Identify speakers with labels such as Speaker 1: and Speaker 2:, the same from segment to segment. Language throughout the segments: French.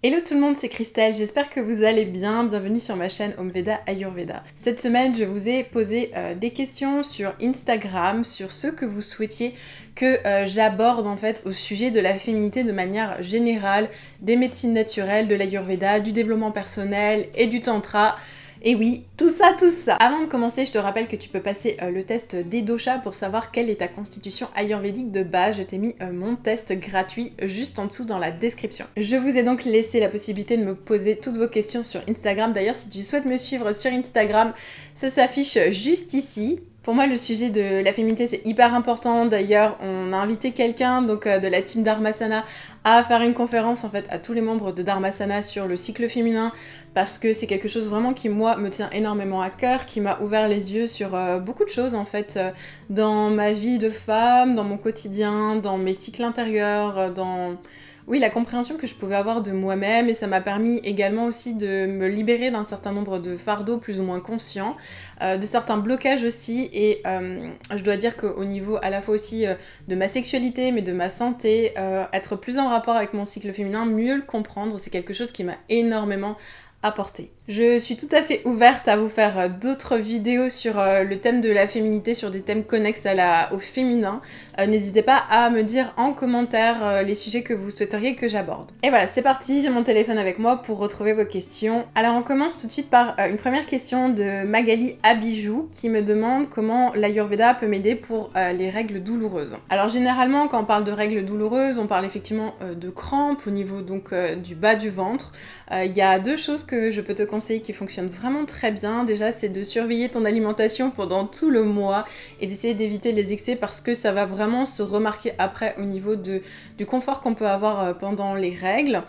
Speaker 1: Hello tout le monde, c'est Christelle, j'espère que vous allez bien, bienvenue sur ma chaîne Omveda Ayurveda. Cette semaine, je vous ai posé des questions sur Instagram, sur ce que vous souhaitiez que j'aborde en fait au sujet de la féminité de manière générale, des médecines naturelles, de l'Ayurveda, du développement personnel et du tantra. Et oui, tout ça, tout ça. Avant de commencer, je te rappelle que tu peux passer le test des doshas pour savoir quelle est ta constitution ayurvédique de base. Je t'ai mis mon test gratuit juste en dessous dans la description. Je vous ai donc laissé la possibilité de me poser toutes vos questions sur Instagram. D'ailleurs, si tu souhaites me suivre sur Instagram, ça s'affiche juste ici. Pour moi, le sujet de la féminité, c'est hyper important. D'ailleurs, on a invité quelqu'un donc de la team Dharmasana à faire une conférence en fait à tous les membres de Dharmasana sur le cycle féminin parce que c'est quelque chose vraiment qui, moi, me tient énormément à cœur, qui m'a ouvert les yeux sur beaucoup de choses en fait dans ma vie de femme, dans mon quotidien, dans mes cycles intérieurs, dans... Oui, la compréhension que je pouvais avoir de moi-même, et ça m'a permis également aussi de me libérer d'un certain nombre de fardeaux plus ou moins conscients, de certains blocages aussi, et je dois dire qu'au niveau à la fois aussi de ma sexualité, mais de ma santé, être plus en rapport avec mon cycle féminin, mieux le comprendre, c'est quelque chose qui m'a énormément apporté. Je suis tout à fait ouverte à vous faire d'autres vidéos sur le thème de la féminité, sur des thèmes connexes au féminin. N'hésitez pas à me dire en commentaire les sujets que vous souhaiteriez que j'aborde. Et voilà, c'est parti, j'ai mon téléphone avec moi pour retrouver vos questions. Alors on commence tout de suite par une première question de Magali Abijou qui me demande comment l'Ayurveda peut m'aider pour les règles douloureuses. Alors généralement quand on parle de règles douloureuses, on parle effectivement de crampes au niveau donc du bas du ventre. Il y a deux choses que je peux te conseiller qui fonctionnent vraiment très bien. Déjà, c'est de surveiller ton alimentation pendant tout le mois et d'essayer d'éviter les excès parce que ça va vraiment se remarquer après au niveau du confort qu'on peut avoir pendant les règles.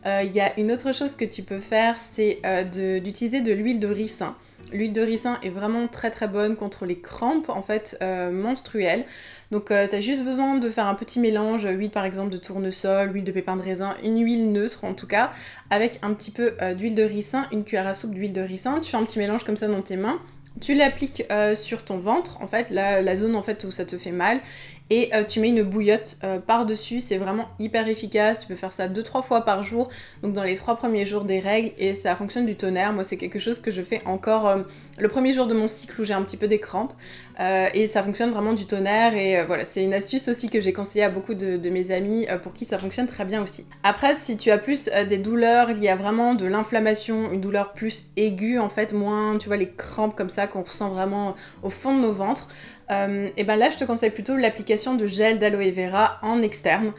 Speaker 1: Il y a une autre chose que tu peux faire, c'est d'utiliser de l'huile de ricin. L'huile de ricin est vraiment très très bonne contre les crampes en fait menstruelles. Donc t'as juste besoin de faire un petit mélange, huile par exemple de tournesol, huile de pépin de raisin, une huile neutre en tout cas, avec un petit peu d'huile de ricin, une cuillère à soupe d'huile de ricin. Tu fais un petit mélange comme ça dans tes mains. Tu l'appliques sur ton ventre, en fait, la zone en fait où ça te fait mal, et tu mets une bouillotte par-dessus, c'est vraiment hyper efficace, tu peux faire ça 2-3 fois par jour, donc dans les 3 premiers jours des règles, et ça fonctionne du tonnerre. Moi c'est quelque chose que je fais encore le premier jour de mon cycle où j'ai un petit peu des crampes, et ça fonctionne vraiment du tonnerre, et voilà, c'est une astuce aussi que j'ai conseillé à beaucoup de mes amis, pour qui ça fonctionne très bien aussi. Après, si tu as plus des douleurs, il y a vraiment de l'inflammation, une douleur plus aiguë, en fait, moins, tu vois, les crampes comme ça qu'on ressent vraiment au fond de nos ventres, et ben là je te conseille plutôt l'application de gel d'aloe vera en externe,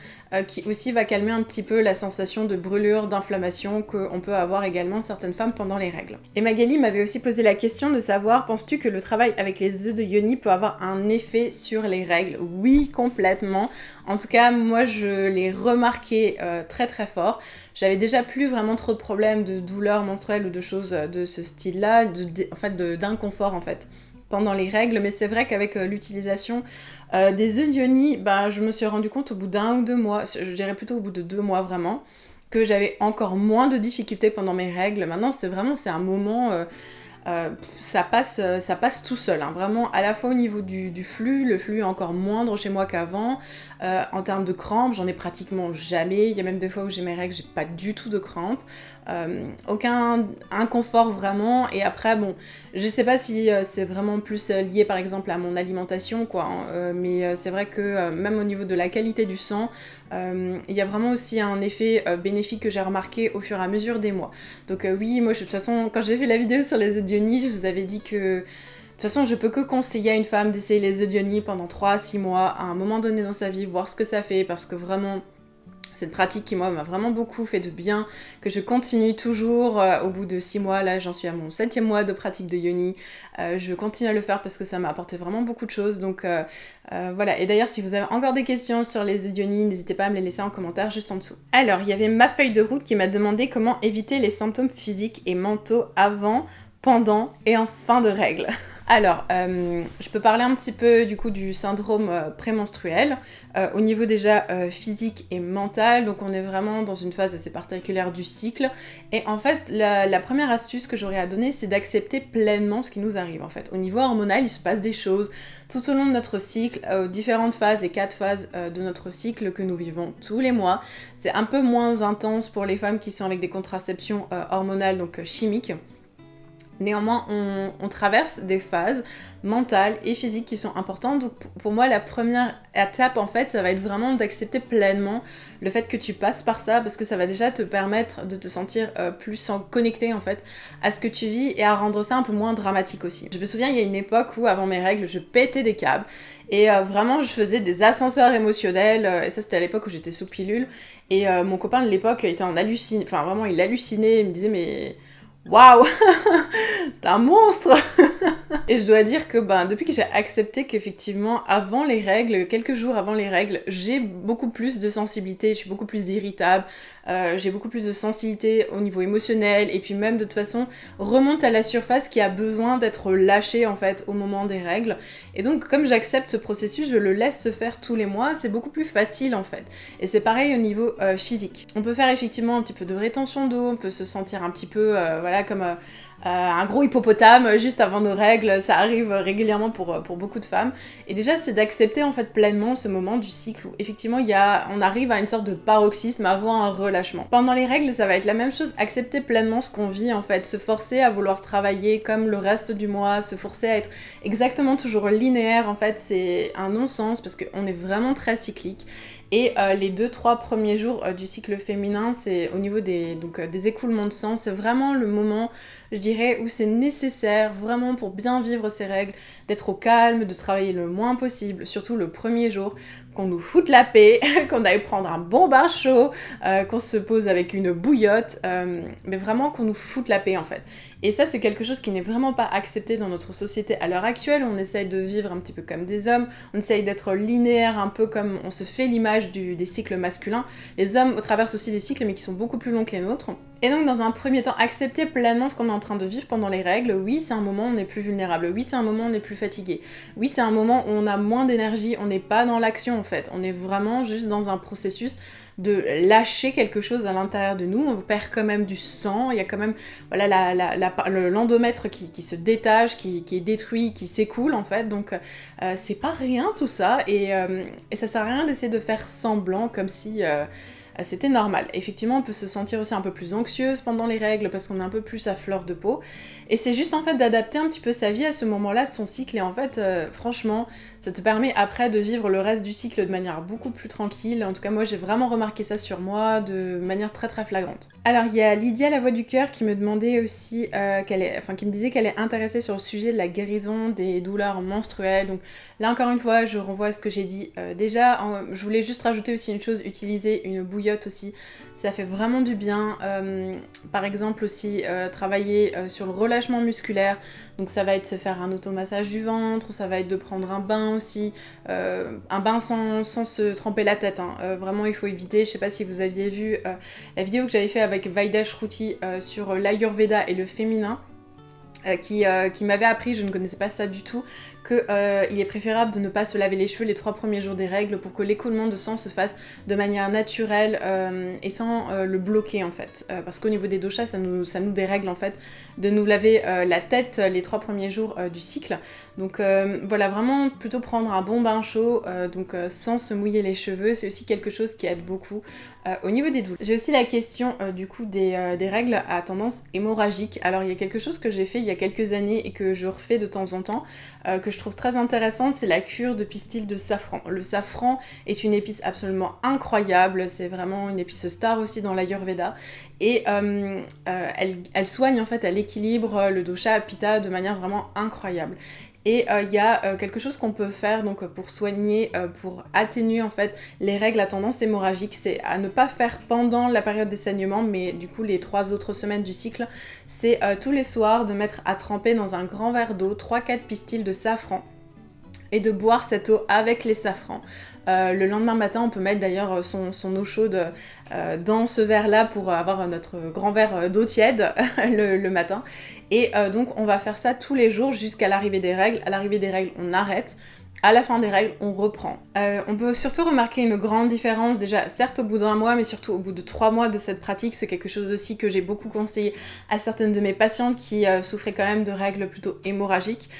Speaker 1: qui aussi va calmer un petit peu la sensation de brûlure, d'inflammation qu'on peut avoir également certaines femmes pendant les règles. Et Magali m'avait aussi posé la question de savoir, penses-tu que le travail avec les œufs de yoni peut avoir un effet sur les règles? Oui, complètement. En tout cas, moi je l'ai remarqué très très fort. J'avais déjà plus vraiment trop de problèmes de douleurs menstruelles ou de choses de ce style-là, d'inconfort en fait pendant les règles, mais c'est vrai qu'avec l'utilisation des œufs de yoni, bah, je me suis rendu compte au bout d'1 ou 2 mois, je dirais plutôt au bout de 2 mois vraiment, que j'avais encore moins de difficultés pendant mes règles. Maintenant, c'est un moment... ça passe tout seul, hein. Vraiment à la fois au niveau du flux, le flux est encore moindre chez moi qu'avant, en termes de crampes, j'en ai pratiquement jamais, il y a même des fois où j'ai mes règles, j'ai pas du tout de crampes, aucun inconfort vraiment, et après bon, je sais pas si c'est vraiment plus lié par exemple à mon alimentation quoi, hein, mais c'est vrai que même au niveau de la qualité du sang, il y a vraiment aussi un effet bénéfique que j'ai remarqué au fur et à mesure des mois. Donc oui, moi de toute façon, quand j'ai fait la vidéo sur les œufs de yoni, je vous avais dit que de toute façon, je peux que conseiller à une femme d'essayer les œufs de yoni pendant 3 à 6 mois, à un moment donné dans sa vie, voir ce que ça fait, parce que vraiment, cette pratique qui, moi, m'a vraiment beaucoup fait de bien, que je continue toujours au bout de 6 mois. Là, j'en suis à mon 7e mois de pratique de yoni. Je continue à le faire parce que ça m'a apporté vraiment beaucoup de choses. Donc voilà. Et d'ailleurs, si vous avez encore des questions sur les œufs de yoni, n'hésitez pas à me les laisser en commentaire juste en dessous. Alors, il y avait ma feuille de route qui m'a demandé comment éviter les symptômes physiques et mentaux avant, pendant et en fin de règles. Alors, je peux parler un petit peu du coup du syndrome prémenstruel, au niveau déjà physique et mental, donc on est vraiment dans une phase assez particulière du cycle, et en fait la première astuce que j'aurais à donner, c'est d'accepter pleinement ce qui nous arrive en fait. Au niveau hormonal, il se passe des choses tout au long de notre cycle, aux différentes phases, les 4 phases de notre cycle que nous vivons tous les mois. C'est un peu moins intense pour les femmes qui sont avec des contraceptions hormonales, donc chimiques. Néanmoins, on traverse des phases mentales et physiques qui sont importantes. Donc pour moi, la première étape, en fait, ça va être vraiment d'accepter pleinement le fait que tu passes par ça, parce que ça va déjà te permettre de te sentir plus connecté, en fait, à ce que tu vis et à rendre ça un peu moins dramatique aussi. Je me souviens, il y a une époque où, avant mes règles, je pétais des câbles et vraiment, je faisais des ascenseurs émotionnels. Et ça, c'était à l'époque où j'étais sous pilule. Et mon copain de l'époque était en halluciné, enfin vraiment, il hallucinait, il me disait, mais... Waouh, c'est un monstre. Et je dois dire que depuis que j'ai accepté qu'effectivement, avant les règles, quelques jours avant les règles, j'ai beaucoup plus de sensibilité, je suis beaucoup plus irritable, j'ai beaucoup plus de sensibilité au niveau émotionnel, et puis même de toute façon, remonte à la surface qui a besoin d'être lâchée en fait au moment des règles. Et donc comme j'accepte ce processus, je le laisse se faire tous les mois, c'est beaucoup plus facile en fait. Et c'est pareil au niveau physique. On peut faire effectivement un petit peu de rétention d'eau, on peut se sentir un petit peu, comme... un gros hippopotame juste avant nos règles, ça arrive régulièrement pour beaucoup de femmes. Et déjà, c'est d'accepter en fait pleinement ce moment du cycle où effectivement on arrive à une sorte de paroxysme avant un relâchement. Pendant les règles, ça va être la même chose, accepter pleinement ce qu'on vit en fait, se forcer à vouloir travailler comme le reste du mois, se forcer à être exactement toujours linéaire, en fait, c'est un non-sens parce qu'on est vraiment très cyclique. Et les 2-3 premiers jours du cycle féminin, c'est au niveau des écoulements de sang, c'est vraiment le moment, je dirais, où c'est nécessaire, vraiment pour bien vivre ces règles, d'être au calme, de travailler le moins possible, surtout le premier jour, qu'on nous foute la paix, qu'on aille prendre un bon bain chaud, qu'on se pose avec une bouillotte, mais vraiment qu'on nous foute la paix en fait. Et ça, c'est quelque chose qui n'est vraiment pas accepté dans notre société à l'heure actuelle, où on essaye de vivre un petit peu comme des hommes, on essaye d'être linéaire, un peu comme on se fait l'image des cycles masculins. Les hommes traversent aussi des cycles, mais qui sont beaucoup plus longs que les nôtres. Et donc, dans un premier temps, accepter pleinement ce qu'on est en train de vivre pendant les règles. Oui, c'est un moment où on est plus vulnérable. Oui, c'est un moment où on est plus fatigué. Oui, c'est un moment où on a moins d'énergie. On n'est pas dans l'action, en fait. On est vraiment juste dans un processus de lâcher quelque chose à l'intérieur de nous. On perd quand même du sang. Il y a quand même l'endomètre qui se détache, qui est détruit, qui s'écoule, en fait. Donc, c'est pas rien, tout ça. Et ça sert à rien d'essayer de faire semblant comme si... c'était normal. Effectivement, on peut se sentir aussi un peu plus anxieuse pendant les règles parce qu'on est un peu plus à fleur de peau. Et c'est juste en fait d'adapter un petit peu sa vie à ce moment-là, son cycle. Et en fait, franchement, ça te permet après de vivre le reste du cycle de manière beaucoup plus tranquille. En tout cas, moi, j'ai vraiment remarqué ça sur moi de manière très très flagrante. Alors, il y a Lydia, la voix du cœur, qui me demandait aussi, qui me disait qu'elle est intéressée sur le sujet de la guérison des douleurs menstruelles. Donc là, encore une fois, je renvoie à ce que j'ai dit déjà. Je voulais juste rajouter aussi une chose, utiliser une bouillotte aussi, ça fait vraiment du bien. Par exemple aussi travailler sur le relâchement musculaire, donc ça va être se faire un automassage du ventre, ça va être de prendre un bain aussi, un bain sans se tremper la tête, hein. Vraiment il faut éviter. Je sais pas si vous aviez vu la vidéo que j'avais fait avec Vaida Shruti sur l'Ayurveda et le féminin, qui m'avait appris, je ne connaissais pas ça du tout, qu'il est préférable de ne pas se laver les cheveux les 3 premiers jours des règles pour que l'écoulement de sang se fasse de manière naturelle et sans le bloquer en fait. Parce qu'au niveau des doshas, ça nous dérègle en fait de nous laver la tête les 3 premiers jours du cycle. Donc voilà, vraiment plutôt prendre un bon bain chaud, sans se mouiller les cheveux, c'est aussi quelque chose qui aide beaucoup au niveau des douleurs. J'ai aussi la question du coup des règles à tendance hémorragique. Alors il y a quelque chose que j'ai fait il y a quelques années et que je refais de temps en temps, que je trouve très intéressant, c'est la cure de pistil de safran. Le safran est une épice absolument incroyable, c'est vraiment une épice star aussi dans l'Ayurveda, et elle soigne en fait, elle équilibre le dosha pitta de manière vraiment incroyable. Et il y a quelque chose qu'on peut faire donc pour soigner, pour atténuer en fait les règles à tendance hémorragique, c'est à ne pas faire pendant la période des saignements, mais du coup les 3 autres semaines du cycle, c'est tous les soirs de mettre à tremper dans un grand verre d'eau 3-4 pistils de safran et de boire cette eau avec les safrans Le lendemain matin, on peut mettre d'ailleurs son eau chaude dans ce verre-là pour avoir notre grand verre d'eau tiède le matin. Et donc on va faire ça tous les jours jusqu'à l'arrivée des règles. À l'arrivée des règles, on arrête. À la fin des règles, on reprend. On peut surtout remarquer une grande différence, déjà certes au bout d'1 mois, mais surtout au bout de 3 mois de cette pratique. C'est quelque chose aussi que j'ai beaucoup conseillé à certaines de mes patientes qui souffraient quand même de règles plutôt hémorragiques.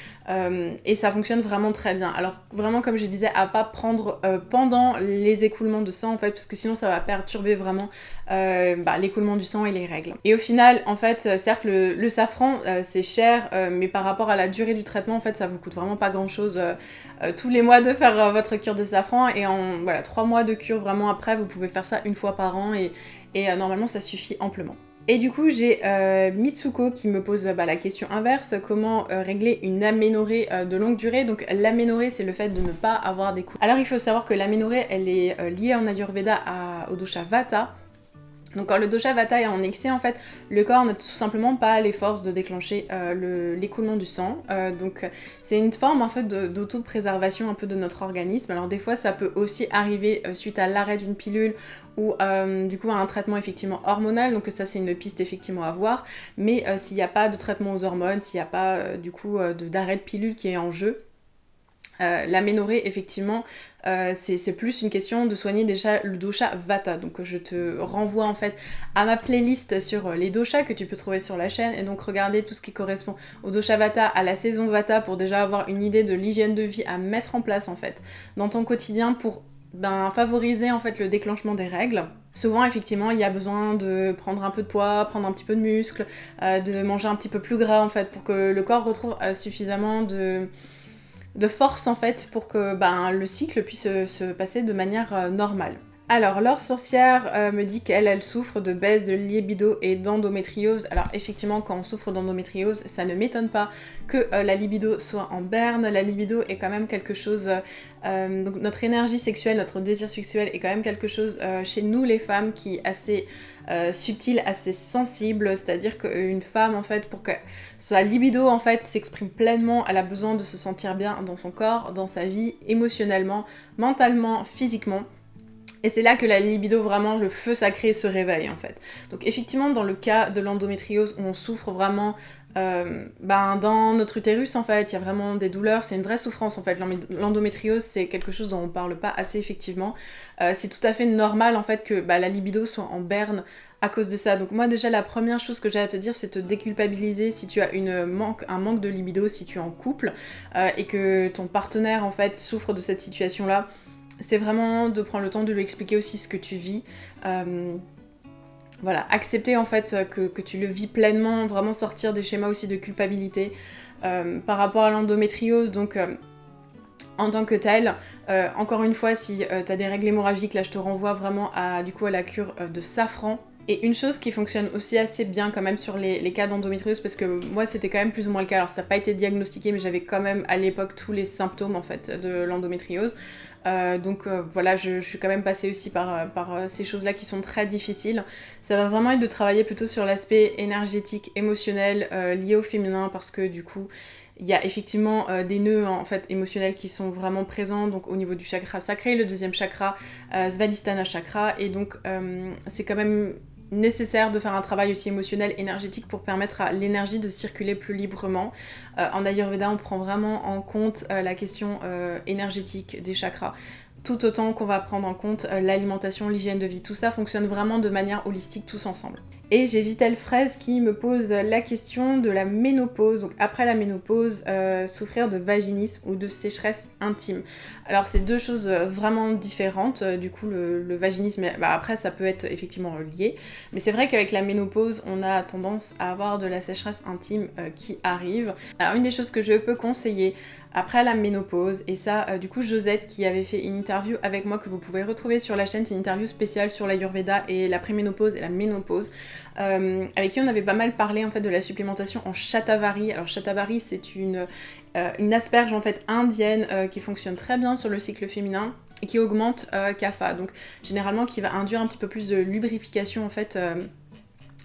Speaker 1: Et ça fonctionne vraiment très bien. Alors vraiment, comme je disais, à pas prendre pendant les écoulements de sang en fait, parce que sinon ça va perturber vraiment l'écoulement du sang et les règles. Et au final, en fait, certes le safran c'est cher, mais par rapport à la durée du traitement, en fait, ça vous coûte vraiment pas grand chose tous les mois de faire votre cure de safran, et en 3 mois de cure vraiment après, vous pouvez faire ça 1 fois par an, et normalement ça suffit amplement. Et du coup, j'ai Mitsuko qui me pose la question inverse, comment régler une aménorrhée de longue durée. Donc l'aménorrhée, c'est le fait de ne pas avoir des coups. Alors il faut savoir que l'aménorrhée, elle est liée en Ayurveda au dosha Vata. Donc quand le dosha Vata est en excès, en fait, le corps n'a tout simplement pas les forces de déclencher l'écoulement du sang. Donc c'est une forme en fait d'auto-préservation un peu de notre organisme. Alors des fois ça peut aussi arriver suite à l'arrêt d'une pilule ou du coup à un traitement effectivement hormonal, donc ça c'est une piste effectivement à voir. Mais s'il n'y a pas de traitement aux hormones, s'il n'y a pas du coup d'arrêt de pilule qui est en jeu, l'aménorrhée effectivement c'est plus une question de soigner déjà le dosha Vata. Donc je te renvoie en fait à ma playlist sur les doshas que tu peux trouver sur la chaîne, et donc regarder tout ce qui correspond au dosha Vata, à la saison Vata, pour déjà avoir une idée de l'hygiène de vie à mettre en place en fait dans ton quotidien pour favoriser en fait le déclenchement des règles. Souvent effectivement il y a besoin de prendre un peu de poids, prendre un petit peu de muscle, de manger un petit peu plus gras en fait pour que le corps retrouve suffisamment de force en fait pour que le cycle puisse se passer de manière normale. Alors, Laure Sorcière me dit qu'elle souffre de baisse de libido et d'endométriose. Alors effectivement, quand on souffre d'endométriose, ça ne m'étonne pas que la libido soit en berne. La libido est quand même quelque chose... donc notre énergie sexuelle, notre désir sexuel est quand même quelque chose chez nous les femmes qui est assez subtil, assez sensible. C'est-à-dire qu'une femme, en fait, pour que sa libido, en fait, s'exprime pleinement, elle a besoin de se sentir bien dans son corps, dans sa vie, émotionnellement, mentalement, physiquement. Et c'est là que la libido, vraiment, le feu sacré se réveille, en fait. Donc effectivement, dans le cas de l'endométriose, où on souffre vraiment dans notre utérus, en fait, il y a vraiment des douleurs, c'est une vraie souffrance, en fait. L'endométriose, c'est quelque chose dont on parle pas assez, effectivement. C'est tout à fait normal, en fait, que la libido soit en berne à cause de ça. Donc moi, déjà, la première chose que j'ai à te dire, c'est te déculpabiliser si tu as un manque de libido, si tu es en couple, et que ton partenaire, en fait, souffre de cette situation-là. C'est vraiment de prendre le temps de lui expliquer aussi ce que tu vis. Accepter en fait que tu le vis pleinement, vraiment sortir des schémas aussi de culpabilité par rapport à l'endométriose. Donc en tant que telle, encore une fois, si tu as des règles hémorragiques, là je te renvoie vraiment à la cure de safran. Et une chose qui fonctionne aussi assez bien quand même sur les cas d'endométriose, parce que moi c'était quand même plus ou moins le cas, alors ça n'a pas été diagnostiqué, mais j'avais quand même à l'époque tous les symptômes en fait de l'endométriose. Je suis quand même passée aussi par ces choses-là qui sont très difficiles. Ça va vraiment être de travailler plutôt sur l'aspect énergétique, émotionnel, lié au féminin, parce que du coup, il y a effectivement des nœuds en fait émotionnels qui sont vraiment présents, donc au niveau du chakra sacré, le deuxième chakra, Svadhisthana chakra, et donc c'est quand même nécessaire de faire un travail aussi émotionnel, énergétique, pour permettre à l'énergie de circuler plus librement. En Ayurveda, on prend vraiment en compte la question énergétique des chakras, tout autant qu'on va prendre en compte l'alimentation, l'hygiène de vie. Tout ça fonctionne vraiment de manière holistique, tous ensemble. Et j'ai Vitel Fraise qui me pose la question de la ménopause. Donc après la ménopause, souffrir de vaginisme ou de sécheresse intime. Alors c'est deux choses vraiment différentes. Du coup le vaginisme, après ça peut être effectivement lié. Mais c'est vrai qu'avec la ménopause, on a tendance à avoir de la sécheresse intime qui arrive. Alors une des choses que je peux conseiller après la ménopause, et ça du coup Josette qui avait fait une interview avec moi que vous pouvez retrouver sur la chaîne, c'est une interview spéciale sur l'Ayurveda et la préménopause et la ménopause, avec qui on avait pas mal parlé en fait de la supplémentation en shatavari. Alors shatavari c'est une asperge en fait indienne qui fonctionne très bien sur le cycle féminin et qui augmente kapha, donc généralement qui va induire un petit peu plus de lubrification en fait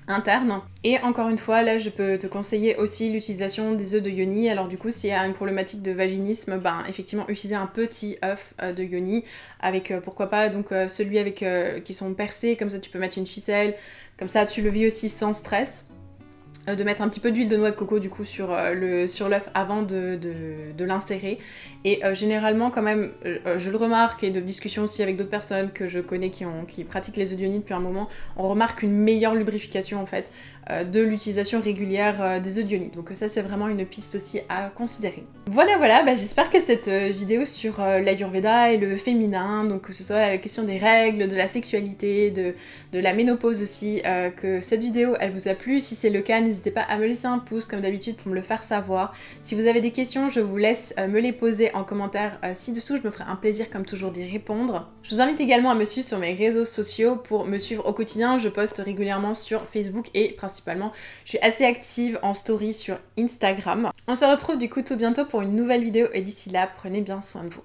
Speaker 1: interne. Et encore une fois, là je peux te conseiller aussi l'utilisation des œufs de yoni. Alors du coup, s'il y a une problématique de vaginisme, ben effectivement utiliser un petit œuf de yoni avec pourquoi pas donc celui avec qui sont percés, comme ça tu peux mettre une ficelle, comme ça tu le vis aussi sans stress. De mettre un petit peu d'huile de noix de coco du coup sur l'œuf avant de l'insérer. Et généralement quand même, je le remarque, et de discussions aussi avec d'autres personnes que je connais qui pratiquent les œufs de yoni depuis un moment, on remarque une meilleure lubrification en fait de l'utilisation régulière des œufs de yoni. Donc ça c'est vraiment une piste aussi à considérer. Voilà, bah, j'espère que cette vidéo sur l'Ayurveda et le féminin, donc que ce soit la question des règles, de la sexualité, de la ménopause aussi, que cette vidéo elle vous a plu. Si c'est le cas, n'hésitez pas à me laisser un pouce comme d'habitude pour me le faire savoir. Si vous avez des questions, je vous laisse me les poser en commentaire ci-dessous, je me ferai un plaisir comme toujours d'y répondre. Je vous invite également à me suivre sur mes réseaux sociaux pour me suivre au quotidien. Je poste régulièrement sur Facebook et principalement je suis assez active en story sur Instagram. On se retrouve du coup tout bientôt pour une nouvelle vidéo et d'ici là, prenez bien soin de vous.